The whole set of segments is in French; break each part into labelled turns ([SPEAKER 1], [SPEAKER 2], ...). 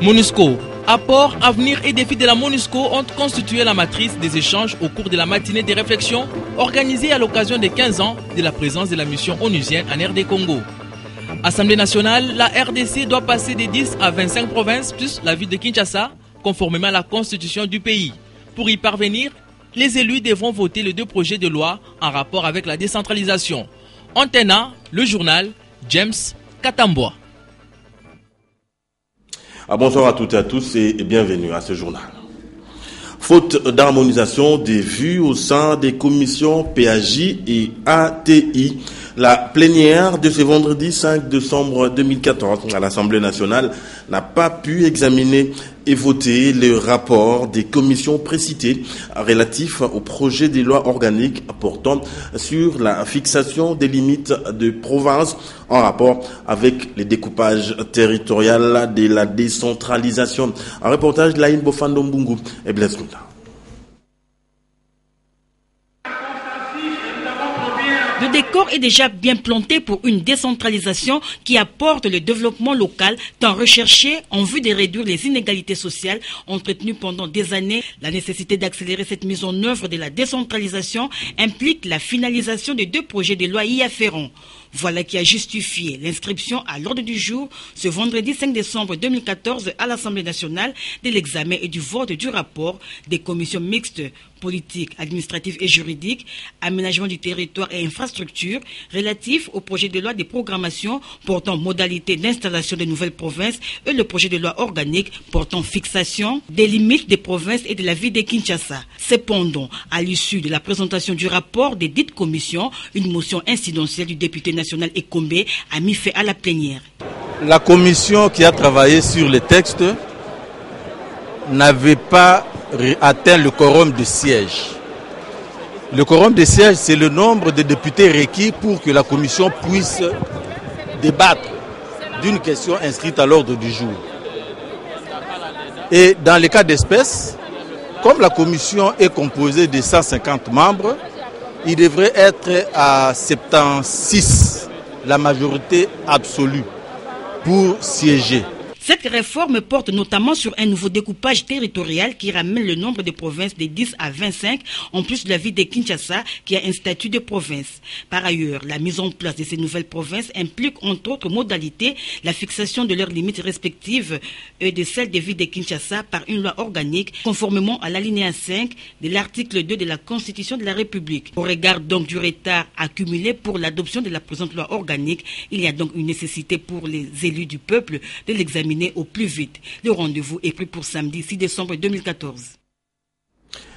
[SPEAKER 1] MONUSCO. Apports, avenir et défis de la MONUSCO ont constitué la matrice des échanges au cours de la matinée des réflexions organisée à l'occasion des 15 ans de la présence de la mission onusienne en RD Congo. Assemblée nationale, la RDC doit passer de 10 à 25 provinces plus la ville de Kinshasa, conformément à la constitution du pays. Pour y parvenir, les élus devront voter les 2 projets de loi en rapport avec la décentralisation. Antena, le journal, James Katamboa.
[SPEAKER 2] Bonsoir à toutes et à tous et bienvenue à ce journal. Faute d'harmonisation des vues au sein des commissions PAJ et ATI, la plénière de ce vendredi 5 décembre 2014 à l'Assemblée nationale n'a pas pu examiner et voter le rapport des commissions précitées relatifs au projet de loi organique portant sur la fixation des limites de province en rapport avec les découpages territorial de la décentralisation. Un reportage de Laïn Bofandombungu et Blaise Mouta.
[SPEAKER 3] Le décor est déjà bien planté pour une décentralisation qui apporte le développement local tant recherché en vue de réduire les inégalités sociales entretenues pendant des années. La nécessité d'accélérer cette mise en œuvre de la décentralisation implique la finalisation des 2 projets de loi y afférents. Voilà qui a justifié l'inscription à l'ordre du jour ce vendredi 5 décembre 2014 à l'Assemblée nationale de l'examen et du vote du rapport des commissions mixtes politique, administrative et juridique, aménagement du territoire et infrastructures relatifs au projet de loi de programmation portant modalité d'installation de nouvelles provinces et le projet de loi organique portant fixation des limites des provinces et de la ville de Kinshasa. Cependant, à l'issue de la présentation du rapport des dites commissions, une motion incidentielle du député national Ekombe a mis fin à la plénière.
[SPEAKER 4] La commission qui a travaillé sur les textes n'avait pas atteint le quorum de sièges. Le quorum de sièges, c'est le nombre de députés requis pour que la commission puisse débattre d'une question inscrite à l'ordre du jour. Et dans les cas d'espèce, comme la commission est composée de 150 membres, il devrait être à 76, la majorité absolue, pour siéger.
[SPEAKER 3] Cette réforme porte notamment sur un nouveau découpage territorial qui ramène le nombre de provinces de 10 à 25, en plus de la ville de Kinshasa qui a un statut de province. Par ailleurs, la mise en place de ces nouvelles provinces implique entre autres modalités la fixation de leurs limites respectives et de celles des villes de Kinshasa par une loi organique conformément à l'alinéa 5 de l'article 2 de la Constitution de la République. Au regard donc du retard accumulé pour l'adoption de la présente loi organique, il y a donc une nécessité pour les élus du peuple de l'examiner au plus vite. Le rendez-vous est pris pour samedi 6 décembre 2014.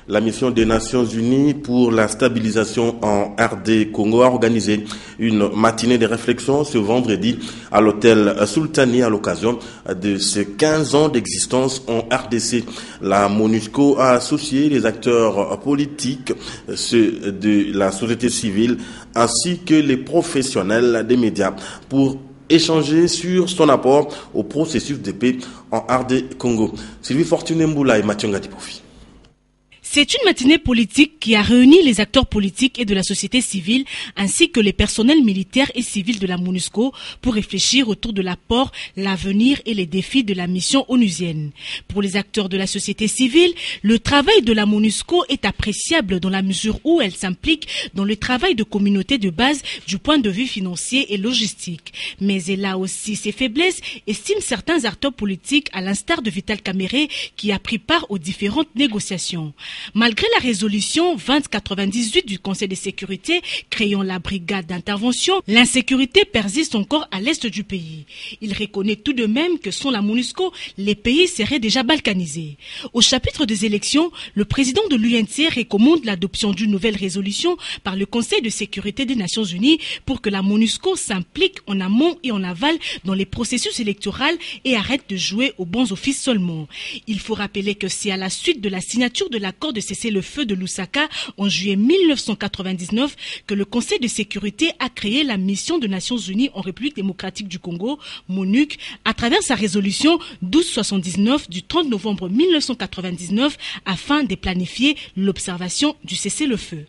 [SPEAKER 2] La mission des Nations Unies pour la stabilisation en RD Congo a organisé une matinée de réflexion ce vendredi à l'hôtel Sultani à l'occasion de ses 15 ans d'existence en RDC. La MONUSCO a associé les acteurs politiques, ceux de la société civile ainsi que les professionnels des médias pour échanger sur son apport au processus de paix en RD Congo. Sylvie Fortuné Mboula et Mathieu Ngadipofi.
[SPEAKER 5] C'est une matinée politique qui a réuni les acteurs politiques et de la société civile ainsi que les personnels militaires et civils de la MONUSCO pour réfléchir autour de l'apport, l'avenir et les défis de la mission onusienne. Pour les acteurs de la société civile, le travail de la MONUSCO est appréciable dans la mesure où elle s'implique dans le travail de communauté de base du point de vue financier et logistique. Mais elle a aussi ses faiblesses, estiment certains acteurs politiques à l'instar de Vital Kamerhe qui a pris part aux différentes négociations. Malgré la résolution 2098 du Conseil de sécurité créant la brigade d'intervention, l'insécurité persiste encore à l'est du pays. Il reconnaît tout de même que sans la MONUSCO, les pays seraient déjà balkanisés. Au chapitre des élections, le président de l'UNC recommande l'adoption d'une nouvelle résolution par le Conseil de sécurité des Nations Unies pour que la MONUSCO s'implique en amont et en aval dans les processus électoraux et arrête de jouer aux bons offices seulement. Il faut rappeler que c'est à la suite de la signature de l'accord de cessez-le-feu de Lusaka en juillet 1999 que le Conseil de sécurité a créé la mission des Nations Unies en République démocratique du Congo, MONUC, à travers sa résolution 1279 du 30 novembre 1999 afin de planifier l'observation du cessez-le-feu.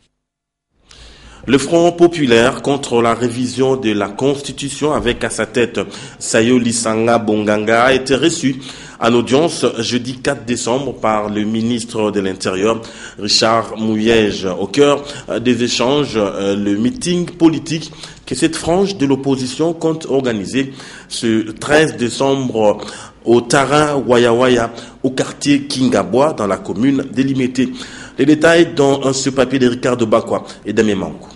[SPEAKER 2] Le Front populaire contre la révision de la Constitution avec à sa tête Sayo Lisanga Bonganga a été reçu en audience jeudi 4 décembre par le ministre de l'Intérieur Richard Mouyej. Au cœur des échanges, le meeting politique que cette frange de l'opposition compte organiser ce 13 décembre au terrain Wayawaya, au quartier Kingabwa, dans la commune délimitée. Les détails dans ce papier de Ricardo Bakwa et Damien Mankou.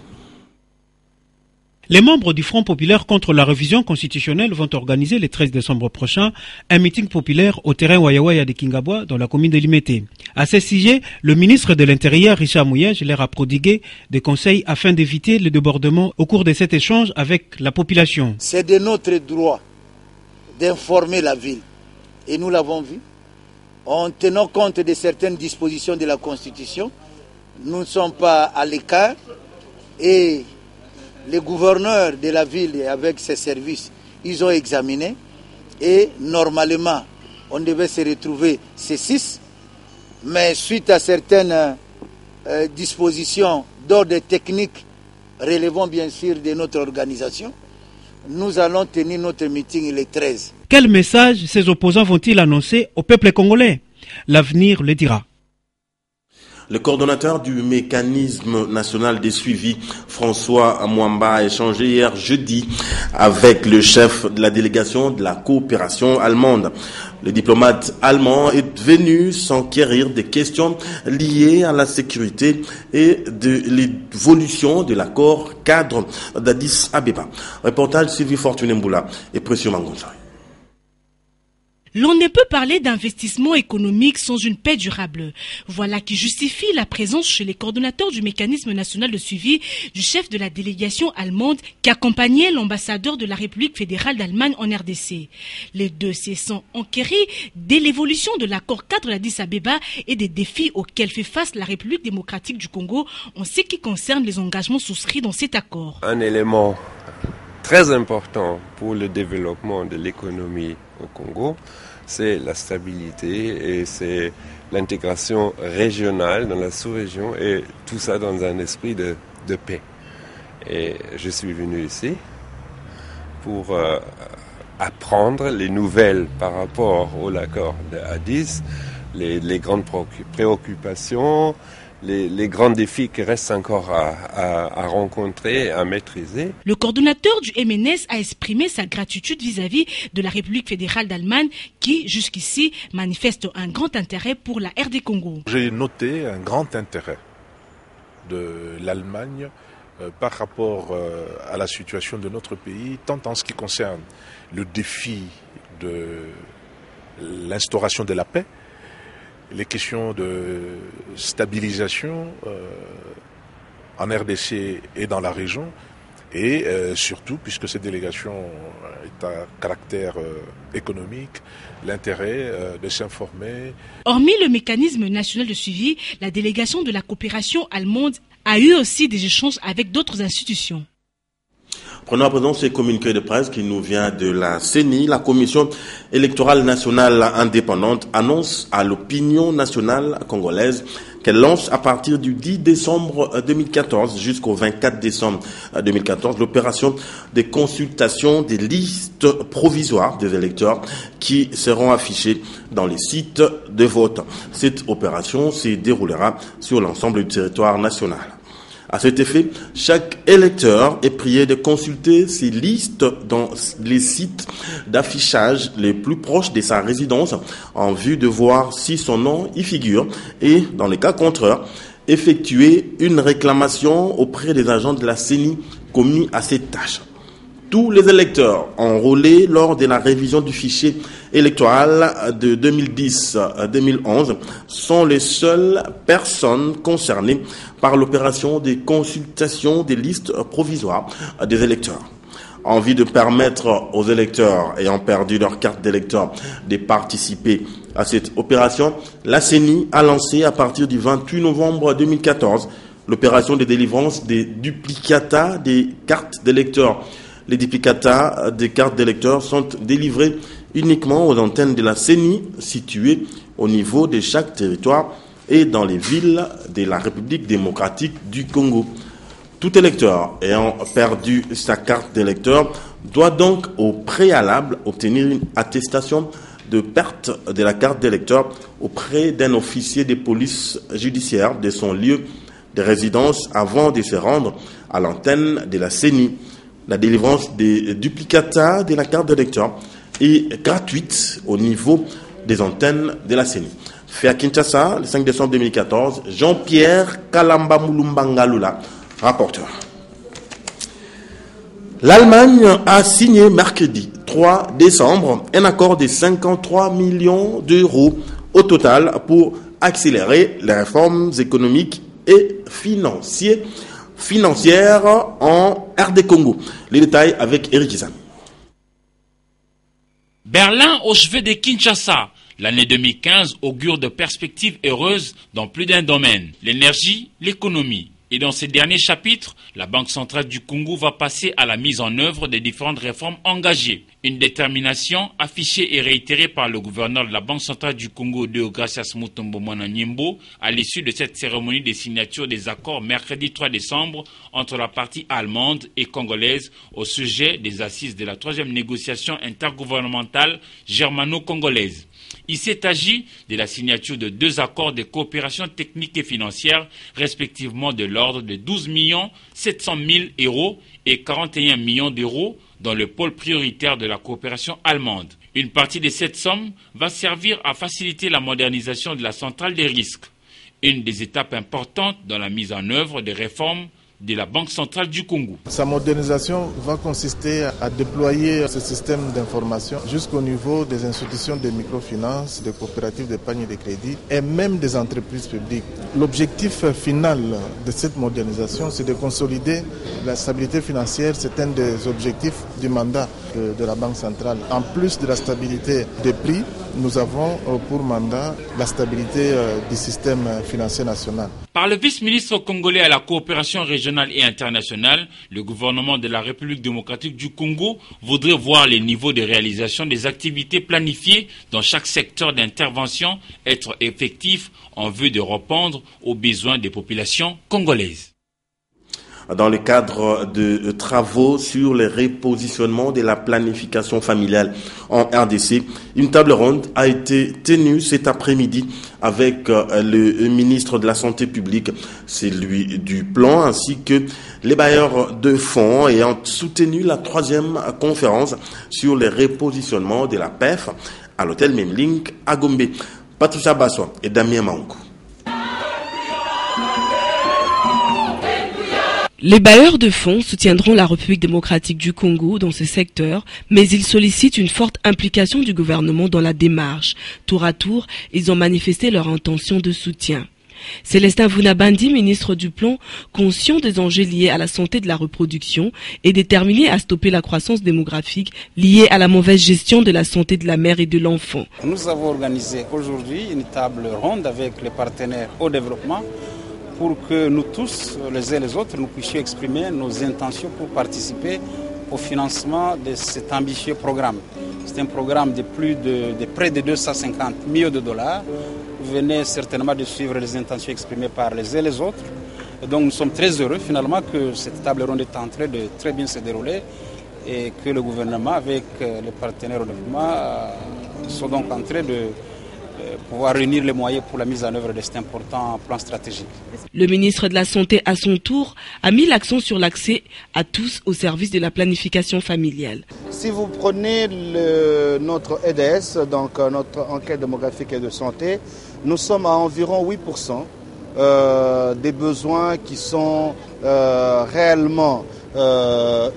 [SPEAKER 6] Les membres du Front populaire contre la révision constitutionnelle vont organiser le 13 décembre prochain un meeting populaire au terrain Wayawaya de Kingabwa dans la commune de Limete. À ce sujet, le ministre de l'Intérieur Richard Mouyej leur a prodigué des conseils afin d'éviter le débordement au cours de cet échange avec la population.
[SPEAKER 7] C'est de notre droit d'informer la ville et nous l'avons vu. En tenant compte de certaines dispositions de la Constitution, nous ne sommes pas à l'écart et les gouverneurs de la ville avec ses services, ils ont examiné et normalement on devait se retrouver ces 6, mais suite à certaines dispositions d'ordre technique relevant bien sûr de notre organisation, nous allons tenir notre meeting le 13.
[SPEAKER 6] Quel message ces opposants vont-ils annoncer au peuple congolais? L'avenir le dira.
[SPEAKER 2] Le coordonnateur du mécanisme national des suivis, François Mwamba, a échangé hier jeudi avec le chef de la délégation de la coopération allemande. Le diplomate allemand est venu s'enquérir des questions liées à la sécurité et de l'évolution de l'accord cadre d'Addis Abeba. Reportage Sylvie Fortuné-Mboula et Précieux Mangonza.
[SPEAKER 5] L'on ne peut parler d'investissement économique sans une paix durable. Voilà qui justifie la présence chez les coordonnateurs du mécanisme national de suivi du chef de la délégation allemande qui accompagnait l'ambassadeur de la République fédérale d'Allemagne en RDC. Les deux se sont enquéris de l'évolution de l'accord cadre d'Addis Abeba et des défis auxquels fait face la République démocratique du Congo en ce qui concerne les engagements souscrits dans cet accord.
[SPEAKER 8] Un élément très important pour le développement de l'économie au Congo, c'est la stabilité et c'est l'intégration régionale dans la sous-région et tout ça dans un esprit de paix. Et je suis venu ici pour apprendre les nouvelles par rapport à l'accord d'Addis, les grandes préoccupations, les grands défis qui restent encore à rencontrer, à maîtriser.
[SPEAKER 5] Le coordonnateur du MNS a exprimé sa gratitude vis-à-vis de la République fédérale d'Allemagne qui, jusqu'ici, manifeste un grand intérêt pour la RD Congo.
[SPEAKER 9] J'ai noté un grand intérêt de l'Allemagne par rapport à la situation de notre pays, tant en ce qui concerne le défi de l'instauration de la paix, les questions de stabilisation en RDC et dans la région, et surtout, puisque cette délégation est à caractère économique, l'intérêt de s'informer.
[SPEAKER 5] Hormis le mécanisme national de suivi, la délégation de la coopération allemande a eu aussi des échanges avec d'autres institutions.
[SPEAKER 2] Prenons à présent ce communiqué de presse qui nous vient de la CENI. La Commission électorale nationale indépendante annonce à l'opinion nationale congolaise qu'elle lance à partir du 10 décembre 2014 jusqu'au 24 décembre 2014 l'opération des consultations des listes provisoires des électeurs qui seront affichées dans les sites de vote. Cette opération se déroulera sur l'ensemble du territoire national. À cet effet, chaque électeur est prié de consulter ces listes dans les sites d'affichage les plus proches de sa résidence en vue de voir si son nom y figure et, dans les cas contraires, effectuer une réclamation auprès des agents de la CENI commis à cette tâche. Tous les électeurs enrôlés lors de la révision du fichier électoral de 2010-2011 sont les seules personnes concernées par l'opération des consultations des listes provisoires des électeurs. En vue de permettre aux électeurs ayant perdu leur carte d'électeur de participer à cette opération, la CENI a lancé à partir du 28 novembre 2014 l'opération de délivrance des duplicata des cartes d'électeurs. Les duplicata des cartes d'électeurs sont délivrés uniquement aux antennes de la CENI situées au niveau de chaque territoire et dans les villes de la République démocratique du Congo. Tout électeur ayant perdu sa carte d'électeur doit donc au préalable obtenir une attestation de perte de la carte d'électeur auprès d'un officier de police judiciaire de son lieu de résidence avant de se rendre à l'antenne de la CENI. La délivrance des duplicata de la carte d'électeur est gratuite au niveau des antennes de la CENI. Fait à Kinshasa, le 5 décembre 2014, Jean-Pierre Kalamba Mulumbangalula, rapporteur. L'Allemagne a signé mercredi 3 décembre un accord de 53 millions d'euros au total pour accélérer les réformes économiques et financières en RD Congo. Les détails avec Eric Izan.
[SPEAKER 10] Berlin au chevet de Kinshasa. L'année 2015 augure de perspectives heureuses dans plus d'un domaine, l'énergie, l'économie. Et dans ces derniers chapitres, la Banque centrale du Congo va passer à la mise en œuvre des différentes réformes engagées. Une détermination affichée et réitérée par le gouverneur de la Banque centrale du Congo, Deogracias Mutombo Mwana Nyembo, à l'issue de cette cérémonie de signature des accords mercredi 3 décembre entre la partie allemande et congolaise au sujet des assises de la 3e négociation intergouvernementale germano-congolaise. Il s'est agi de la signature de 2 accords de coopération technique et financière, respectivement de l'ordre de 12 700 000 € et 41 millions d'euros dans le pôle prioritaire de la coopération allemande. Une partie de cette somme va servir à faciliter la modernisation de la centrale des risques, une des étapes importantes dans la mise en œuvre des réformes de la Banque centrale du Congo.
[SPEAKER 11] Sa modernisation va consister à déployer ce système d'information jusqu'au niveau des institutions de microfinance, des coopératives d'épargne et de crédit et même des entreprises publiques. L'objectif final de cette modernisation, c'est de consolider la stabilité financière. C'est un des objectifs du mandat de la Banque centrale. En plus de la stabilité des prix, nous avons pour mandat la stabilité du système financier national.
[SPEAKER 10] Par le vice-ministre congolais à la coopération régionale et internationale, le gouvernement de la République démocratique du Congo voudrait voir les niveaux de réalisation des activités planifiées dans chaque secteur d'intervention être effectifs en vue de répondre aux besoins des populations congolaises.
[SPEAKER 2] Dans le cadre de travaux sur le repositionnement de la planification familiale en RDC, une table ronde a été tenue cet après-midi avec le ministre de la Santé publique, celui du plan, ainsi que les bailleurs de fonds ayant soutenu la 3e conférence sur le repositionnement de la PEF à l'hôtel Memlink à Gombe. Patricia Bassois et Damien Maungu.
[SPEAKER 12] Les bailleurs de fonds soutiendront la République démocratique du Congo dans ce secteur, mais ils sollicitent une forte implication du gouvernement dans la démarche. Tour à tour, ils ont manifesté leur intention de soutien. Célestin Vunabandi, ministre du Plan, conscient des enjeux liés à la santé de la reproduction, est déterminé à stopper la croissance démographique liée à la mauvaise gestion de la santé de la mère et de l'enfant.
[SPEAKER 13] Nous avons organisé aujourd'hui une table ronde avec les partenaires au développement pour que nous tous, les uns et les autres, nous puissions exprimer nos intentions pour participer au financement de cet ambitieux programme. C'est un programme de près de 250 millions de dollars. Vous venez certainement de suivre les intentions exprimées par les uns et les autres. Et donc nous sommes très heureux finalement que cette table ronde est en train de très bien se dérouler et que le gouvernement avec les partenaires au développement sont donc en train de pouvoir réunir les moyens pour la mise en œuvre de cet important plan stratégique.
[SPEAKER 12] Le ministre de la Santé, à son tour, a mis l'accent sur l'accès à tous au service de la planification familiale.
[SPEAKER 7] Si vous prenez notre EDS, donc notre enquête démographique et de santé, nous sommes à environ 8% des besoins qui sont réellement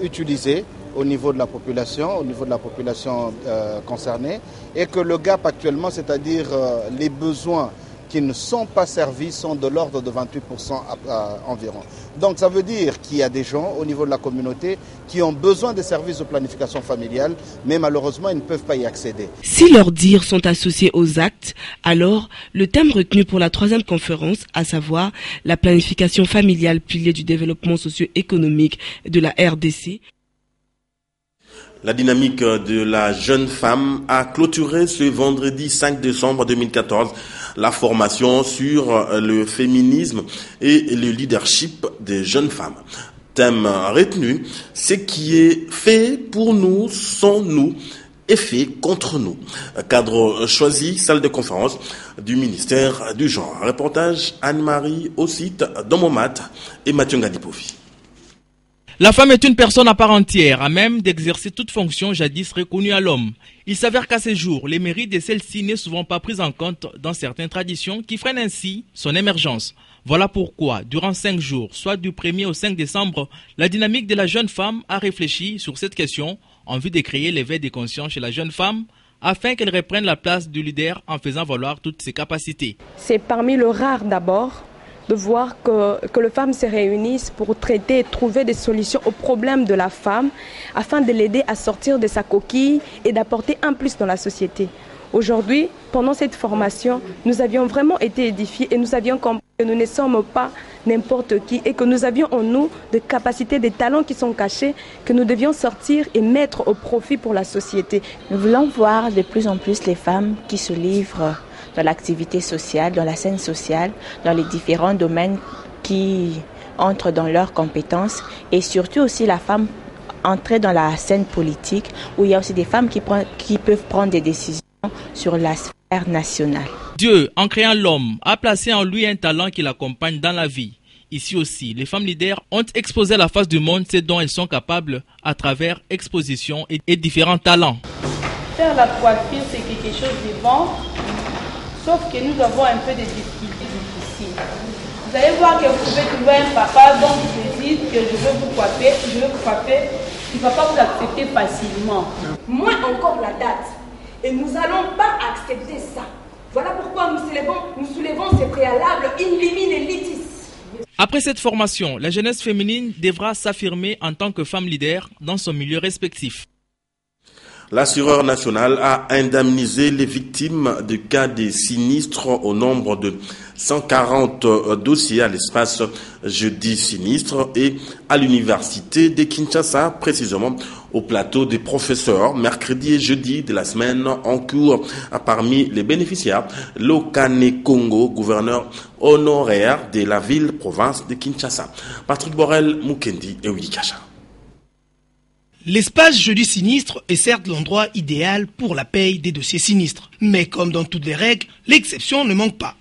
[SPEAKER 7] utilisés au niveau de la population, concernée, et que le gap actuellement, c'est-à-dire les besoins qui ne sont pas servis, sont de l'ordre de 28% environ. Donc ça veut dire qu'il y a des gens au niveau de la communauté qui ont besoin des services de planification familiale, mais malheureusement ils ne peuvent pas y accéder.
[SPEAKER 12] Si leurs dires sont associés aux actes, alors le thème retenu pour la 3e conférence, à savoir la planification familiale, pilier du développement socio-économique de la RDC,
[SPEAKER 2] la dynamique de la jeune femme a clôturé ce vendredi 5 décembre 2014 la formation sur le féminisme et le leadership des jeunes femmes. Thème retenu, ce qui est fait pour nous, sans nous, est fait contre nous. Cadre choisi, salle de conférence du ministère du Genre. Reportage Anne-Marie Ossite, Domomat et Mathieu Ngadipofi.
[SPEAKER 1] La femme est une personne à part entière, à même d'exercer toute fonction jadis reconnue à l'homme. Il s'avère qu'à ces jours, les mérites de celle-ci n'est souvent pas pris en compte dans certaines traditions qui freinent ainsi son émergence. Voilà pourquoi, durant 5 jours, soit du 1er au 5 décembre, la dynamique de la jeune femme a réfléchi sur cette question en vue de créer l'éveil des consciences chez la jeune femme afin qu'elle reprenne la place du leader en faisant valoir toutes ses capacités.
[SPEAKER 14] C'est parmi le rare d'abord de voir que les femmes se réunissent pour traiter et trouver des solutions aux problèmes de la femme afin de l'aider à sortir de sa coquille et d'apporter un plus dans la société. Aujourd'hui, pendant cette formation, nous avions vraiment été édifiés et nous avions compris que nous ne sommes pas n'importe qui et que nous avions en nous des capacités, des talents qui sont cachés, que nous devions sortir et mettre au profit pour la société.
[SPEAKER 15] Nous voulons voir de plus en plus les femmes qui se livrent dans l'activité sociale, dans la scène sociale, dans les différents domaines qui entrent dans leurs compétences et surtout aussi la femme entrer dans la scène politique où il y a aussi des femmes qui peuvent prendre des décisions sur la sphère nationale.
[SPEAKER 1] Dieu, en créant l'homme, a placé en lui un talent qui l'accompagne dans la vie. Ici aussi, les femmes leaders ont exposé à la face du monde ce dont elles sont capables à travers exposition et différents talents.
[SPEAKER 16] Faire la coiffure, c'est quelque chose de bon, sauf que nous avons un peu de difficultés difficiles. Vous allez voir que vous pouvez trouver un papa dont vous dites que je veux vous coiffer, il ne va pas vous accepter facilement.
[SPEAKER 14] Moins encore la date. Et nous n'allons pas accepter ça. Voilà pourquoi nous soulevons ces préalables in limine litis.
[SPEAKER 1] Après cette formation, la jeunesse féminine devra s'affirmer en tant que femme leader dans son milieu respectif.
[SPEAKER 2] L'assureur national a indemnisé les victimes de cas de sinistres au nombre de 140 dossiers à l'espace jeudi sinistre et à l'université de Kinshasa, précisément au plateau des professeurs, mercredi et jeudi de la semaine en cours. Parmi les bénéficiaires, Lokane Congo, gouverneur honoraire de la ville-province de Kinshasa. Patrick Borel, Mukendi et Willy Kacha.
[SPEAKER 17] L'espace jeudi sinistre est certes l'endroit idéal pour la paye des dossiers sinistres. Mais comme dans toutes les règles, l'exception ne manque pas.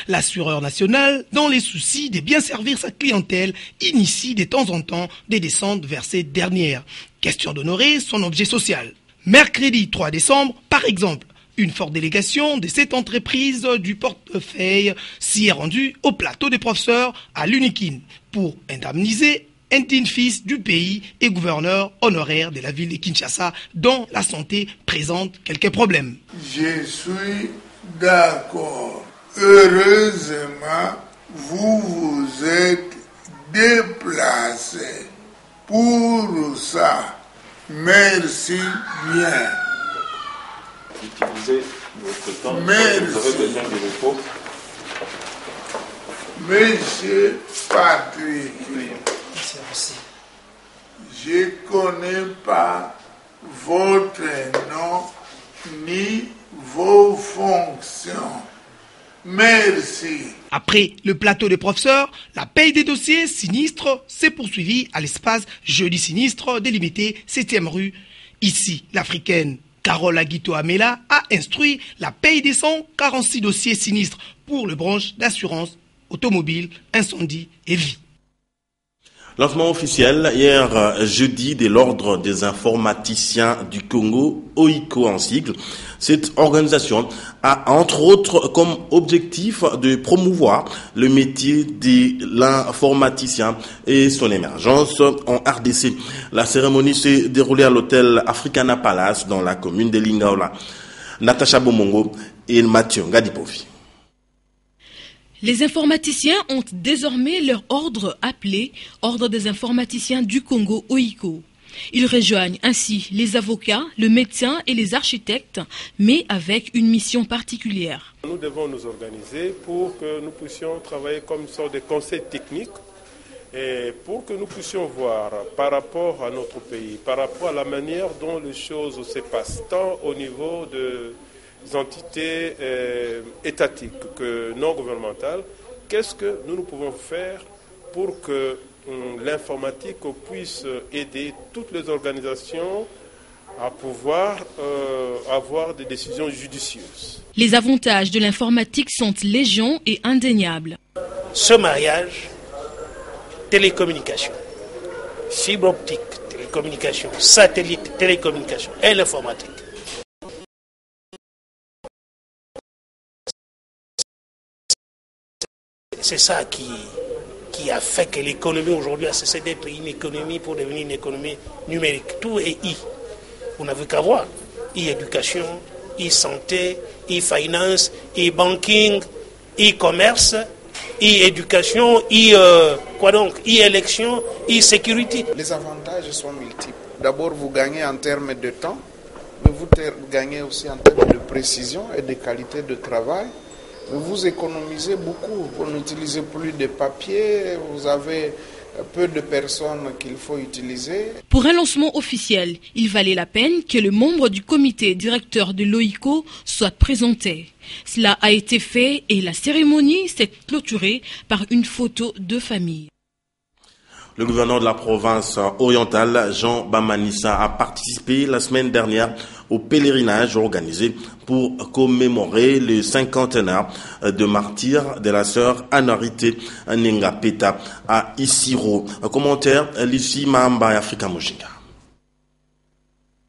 [SPEAKER 17] L'assureur national, dans les soucis de bien servir sa clientèle, initie de temps en temps des descentes vers cette dernière. Question d'honorer son objet social. Mercredi 3 décembre, par exemple, une forte délégation de cette entreprise du portefeuille s'y est rendue au plateau des professeurs à l'Unikin pour indemniser un digne fils du pays et gouverneur honoraire de la ville de Kinshasa dont la santé présente quelques problèmes.
[SPEAKER 18] Je suis d'accord. Heureusement, vous vous êtes déplacé pour ça. Merci bien.
[SPEAKER 19] Utilisez votre temps.
[SPEAKER 18] Merci.
[SPEAKER 19] Vous avez besoin de repos.
[SPEAKER 18] Monsieur Patrick. Je ne connais pas votre nom ni vos fonctions. Merci.
[SPEAKER 17] Après le plateau des professeurs, la paye des dossiers sinistres s'est poursuivie à l'espace jeudi sinistre délimité 7e rue. Ici, l'Africaine Carole Aguito Amela a instruit la paye des 146 dossiers sinistres pour le branche d'assurance automobile, incendie et vie.
[SPEAKER 2] Lancement officiel hier jeudi de l'Ordre des informaticiens du Congo, OICO en sigle. Cette organisation a entre autres comme objectif de promouvoir le métier de l'informaticien et son émergence en RDC. La cérémonie s'est déroulée à l'hôtel Africana Palace dans la commune de Lingaola. Natacha Bomongo et Mathieu Ngadipofi.
[SPEAKER 5] Les informaticiens ont désormais leur ordre appelé Ordre des informaticiens du Congo, OICO. Ils rejoignent ainsi les avocats, le médecin et les architectes, mais avec une mission particulière.
[SPEAKER 20] Nous devons nous organiser pour que nous puissions travailler comme une sorte de conseil technique et pour que nous puissions voir par rapport à notre pays, par rapport à la manière dont les choses se passent, tant au niveau des entités étatiques que non gouvernementales, qu'est-ce que nous pouvons faire pour que l'informatique puisse aider toutes les organisations à pouvoir avoir des décisions judicieuses.
[SPEAKER 5] Les avantages de l'informatique sont légion et indéniables.
[SPEAKER 21] Ce mariage, télécommunication, fibre optique, télécommunication, satellite, télécommunication et l'informatique. C'est ça qui a fait que l'économie aujourd'hui a cessé d'être une économie pour devenir une économie numérique. Tout est I. Vous n'avez qu'à voir. E-éducation, e-santé, e-finance, e-banking, e-commerce, e-éducation, e-élection, e-sécurité.
[SPEAKER 22] Les avantages sont multiples. D'abord, vous gagnez en termes de temps, mais vous gagnez aussi en termes de précision et de qualité de travail. Vous économisez beaucoup, vous n'utilisez plus de papier, vous avez peu de personnes qu'il faut utiliser.
[SPEAKER 5] Pour un lancement officiel, il valait la peine que le membre du comité directeur de l'OICO soit présenté. Cela a été fait et la cérémonie s'est clôturée par une photo de famille.
[SPEAKER 2] Le gouverneur de la province orientale, Jean Bamanissa, a participé la semaine dernière au pèlerinage organisé pour commémorer le 50e de martyre de la sœur Anarité Nengapeta à Isiro. Un commentaire, Lucie Mahamba, Africa Mojinga.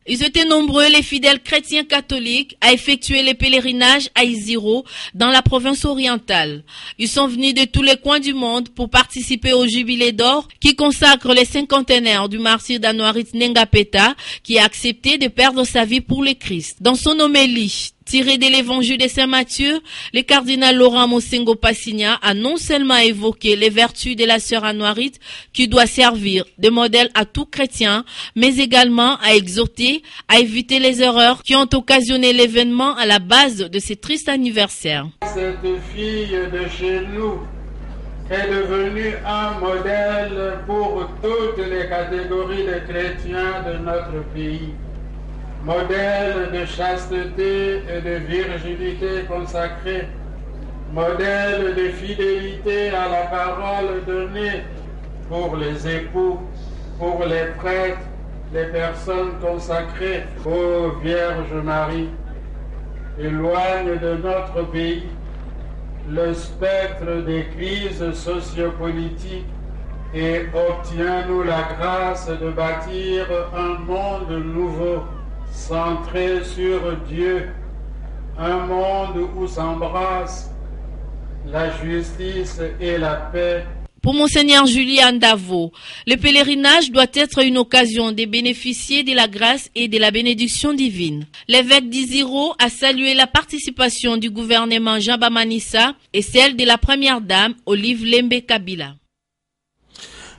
[SPEAKER 23] Ils étaient nombreux, les fidèles chrétiens catholiques, à effectuer les pèlerinages à Isiro, dans la province orientale. Ils sont venus de tous les coins du monde pour participer au jubilé d'or qui consacre les cinquantenaires du martyr d'Anouarit Nengapeta, qui a accepté de perdre sa vie pour le Christ. Dans son homélie, tiré de l'évangile de Saint Matthieu, le cardinal Laurent Mosengo Passigna a non seulement évoqué les vertus de la sœur Anouarit qui doit servir de modèle à tout chrétien, mais également a exhorté à éviter les erreurs qui ont occasionné l'événement à la base de ce triste anniversaire.
[SPEAKER 24] Cette fille de chez nous est devenue un modèle pour toutes les catégories de chrétiens de notre pays. Modèle de chasteté et de virginité consacrée, modèle de fidélité à la parole donnée pour les époux, pour les prêtres, les personnes consacrées. Ô Vierge Marie, éloigne de notre pays le spectre des crises sociopolitiques et obtiens-nous la grâce de bâtir un monde nouveau, centré sur Dieu, un monde où s'embrassent la justice et la paix.
[SPEAKER 23] Pour Monseigneur Julien Davo, le pèlerinage doit être une occasion de bénéficier de la grâce et de la bénédiction divine. L'évêque d'Isiro a salué la participation du gouvernement Jean Bamanissa et celle de la première dame Olive Lembe Kabila.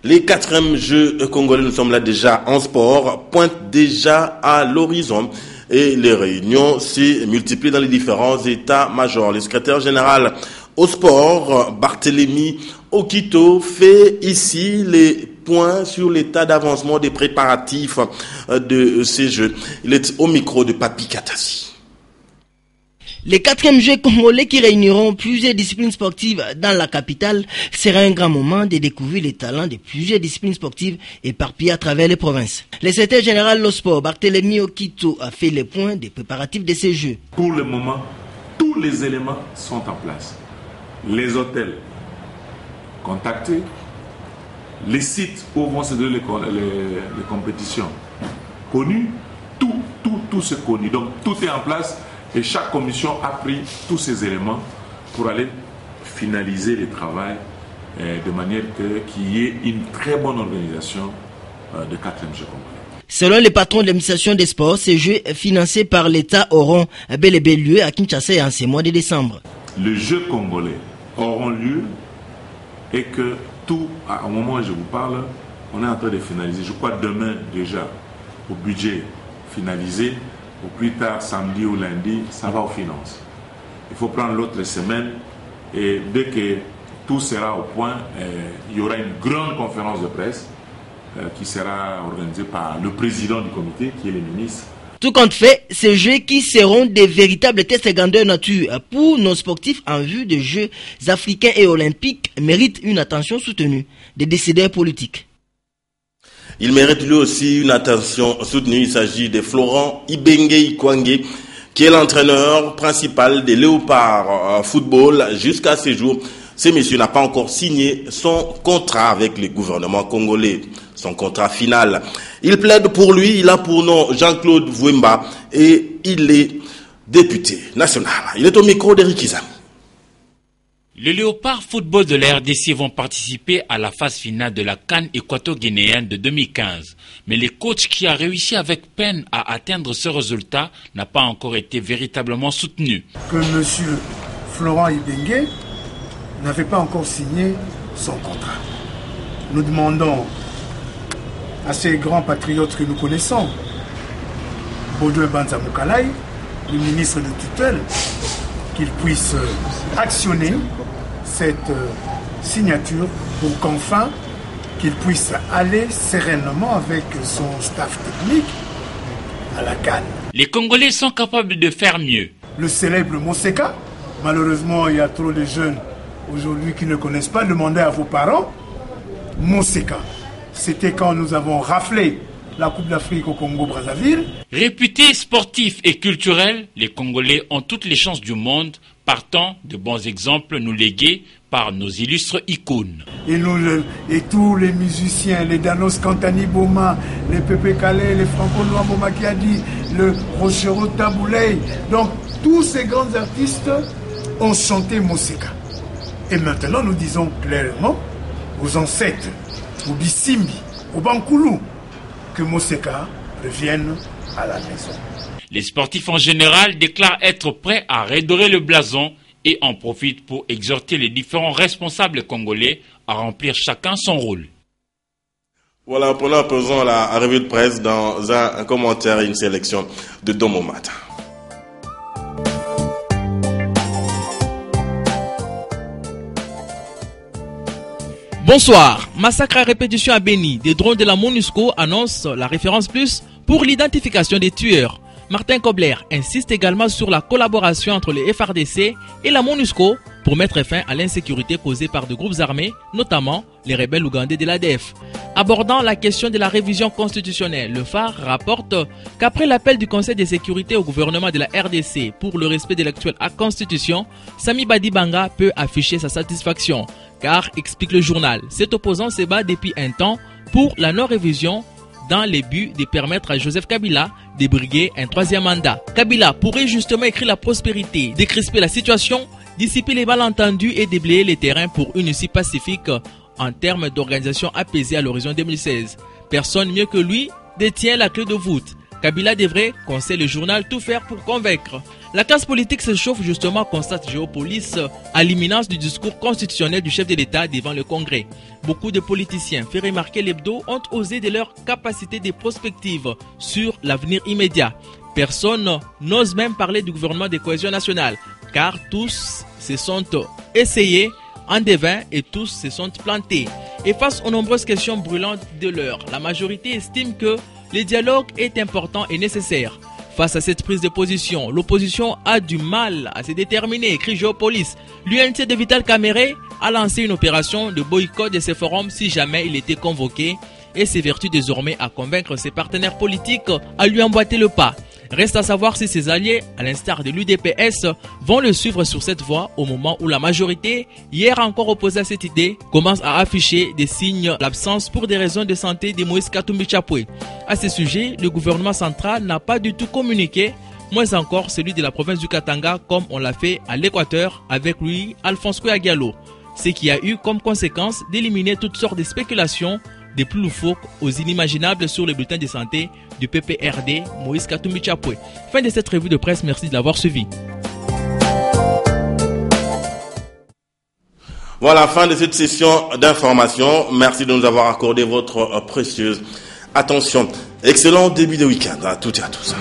[SPEAKER 2] Les 4e Jeux congolais, nous sommes là déjà en sport, pointent déjà à l'horizon et les réunions se multiplient dans les différents états-majors. Le secrétaire général au sport, Barthélémy Okito, fait ici les points sur l'état d'avancement des préparatifs de ces Jeux. Il est au micro de Papi Katassi.
[SPEAKER 25] Les 4e Jeux congolais qui réuniront plusieurs disciplines sportives dans la capitale sera un grand moment de découvrir les talents de plusieurs disciplines sportives éparpillées à travers les provinces. Le secrétaire général au sport, Barthélémy Okito, a fait les points des préparatifs de ces Jeux.
[SPEAKER 26] Pour le moment, tous les éléments sont en place. Les hôtels contactés, les sites où vont se donner les compétitions connus, tout se connaît. Donc tout est en place. Et chaque commission a pris tous ces éléments pour aller finaliser le travail de manière qu'il y ait une très bonne organisation de 4e Jeux congolais.
[SPEAKER 25] Selon les patrons de l'administration des sports, ces Jeux financés par l'État auront bel et bien lieu à Kinshasa en ce mois de décembre.
[SPEAKER 26] Les Jeux congolais auront lieu et que tout, au moment où je vous parle, on est en train de finaliser. Je crois demain déjà au budget finalisé. Au plus tard, samedi ou lundi, ça va aux finances. Il faut prendre l'autre semaine et dès que tout sera au point, il y aura une grande conférence de presse qui sera organisée par le président du comité, qui est le ministre.
[SPEAKER 25] Tout compte fait, ces Jeux qui seront des véritables tests grandeur nature pour nos sportifs en vue des Jeux africains et olympiques méritent une attention soutenue des décideurs politiques.
[SPEAKER 2] Il mérite lui aussi une attention soutenue. Il s'agit de Florent Ibenge Ikwange, qui est l'entraîneur principal des Léopards Football jusqu'à ce jour. Ce monsieur n'a pas encore signé son contrat avec le gouvernement congolais, son contrat final. Il plaide pour lui, il a pour nom Jean-Claude Vouemba et il est député national. Il est au micro d'Éric Izami.
[SPEAKER 10] Les Léopards Football de la RDC vont participer à la phase finale de la CAN équato-guinéenne de 2015. Mais le coach qui a réussi avec peine à atteindre ce résultat n'a pas encore été véritablement soutenu.
[SPEAKER 3] Que M. Florent Ibenge n'avait pas encore signé son contrat. Nous demandons à ces grands patriotes que nous connaissons, Baudouin Banza Moukalai, le ministre de tutelle, qu'il puisse actionner cette signature pour qu'enfin qu'il puisse aller sereinement avec son staff technique à la CAN.
[SPEAKER 10] Les Congolais sont capables de faire mieux.
[SPEAKER 3] Le célèbre Moseka, malheureusement il y a trop de jeunes aujourd'hui qui ne connaissent pas, demandez à vos parents. Moseka, c'était quand nous avons raflé la Coupe d'Afrique au Congo-Brazzaville.
[SPEAKER 10] Réputés sportifs et culturels, les Congolais ont toutes les chances du monde, partant de bons exemples nous légués par nos illustres icônes.
[SPEAKER 3] Et tous les musiciens, les Danos Kantani Boma, les Pepe Calais, les Franco Luambo Makiadi, le Rochero Taboulay, donc tous ces grands artistes ont chanté Moseka. Et maintenant nous disons clairement aux ancêtres, aux Bissimbi, aux Bankoulou, que Moseka revienne à la maison.
[SPEAKER 10] Les sportifs en général déclarent être prêts à redorer le blason et en profitent pour exhorter les différents responsables congolais à remplir chacun son rôle.
[SPEAKER 2] Voilà, prenons à présent la revue de presse dans un commentaire et une sélection de Domo Matin.
[SPEAKER 1] Bonsoir. Massacre à répétition à Beni. Des drones de la MONUSCO annoncent la référence plus pour l'identification des tueurs. Martin Kobler insiste également sur la collaboration entre les FARDC et la MONUSCO pour mettre fin à l'insécurité causée par de groupes armés, notamment les rebelles ougandais de l'ADF. Abordant la question de la révision constitutionnelle, le phare rapporte qu'après l'appel du Conseil de sécurité au gouvernement de la RDC pour le respect de l'actuelle constitution, Sami Badibanga peut afficher sa satisfaction. Car, explique le journal, cet opposant se bat depuis un temps pour la non-révision dans les buts de permettre à Joseph Kabila de briguer un troisième mandat. Kabila pourrait justement écrire la prospérité, décrisper la situation, dissiper les malentendus et déblayer les terrains pour une issue pacifique en termes d'organisation apaisée à l'horizon 2016. Personne mieux que lui détient la clé de voûte. Kabila devrait, conseille le journal, tout faire pour convaincre. La classe politique se chauffe justement, constate Géopolis, à l'imminence du discours constitutionnel du chef de l'État devant le Congrès. Beaucoup de politiciens, fait remarquer l'hebdo, ont osé de leur capacité de prospective sur l'avenir immédiat. Personne n'ose même parler du gouvernement de cohésion nationale, car tous se sont essayés en devin et tous se sont plantés. Et face aux nombreuses questions brûlantes de l'heure, la majorité estime que le dialogue est important et nécessaire. Face à cette prise de position, l'opposition a du mal à se déterminer, écrit Géopolis. L'UNC de Vital Kamere a lancé une opération de boycott de ces forums si jamais il était convoqué et s'évertue désormais à convaincre ses partenaires politiques à lui emboîter le pas. Reste à savoir si ses alliés, à l'instar de l'UDPS, vont le suivre sur cette voie au moment où la majorité, hier encore opposée à cette idée, commence à afficher des signes d'absence pour des raisons de santé de Moïse Katumbi Chapwe. À ce sujet, le gouvernement central n'a pas du tout communiqué, moins encore celui de la province du Katanga comme on l'a fait à l'Équateur avec lui, Alphonse Kouya-Diallo, ce qui a eu comme conséquence d'éliminer toutes sortes de spéculations des plus loufoques aux inimaginables sur les bulletins de santé du PPRD Moïse Katumbi Chapwe. Fin de cette revue de presse, merci de l'avoir suivi.
[SPEAKER 2] Voilà, fin de cette session d'information. Merci de nous avoir accordé votre précieuse attention. Excellent début de week-end à toutes et à tous.